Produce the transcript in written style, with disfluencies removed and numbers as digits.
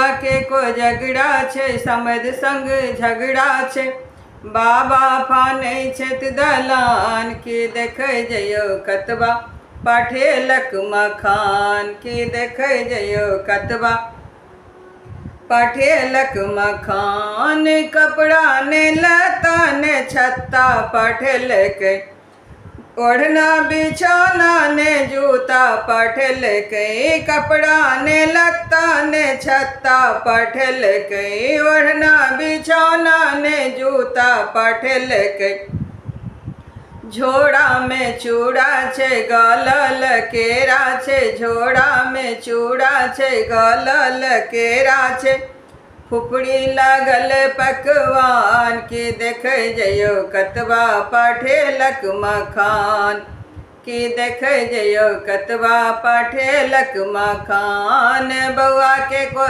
बउआ के को झगड़ा छे समद संग झगड़ा छे। बाबा फाने छत दलान की देखे जयो कतबा पाठेलक मखान की देखे जयो कतबा पाठेलक मखान। कपड़ा ने लता ने छत्ता पाठेलक ओढ़ना बिछौना ने जूता पाठेलक। कपड़ा ने लता ने छत्ता पाठेलक ओढ़ना बिछौना ने जूता पाठेलक। झोड़ा में चूड़ा छे गलल केरा छे झोड़ा में चूड़ा छे गलल केरा छे। फुफड़ी लागल पकवान की देखे जयो कतबा पाठेलक मखान की देखे जयो कतबा पाठेलक मखान। बउआ के को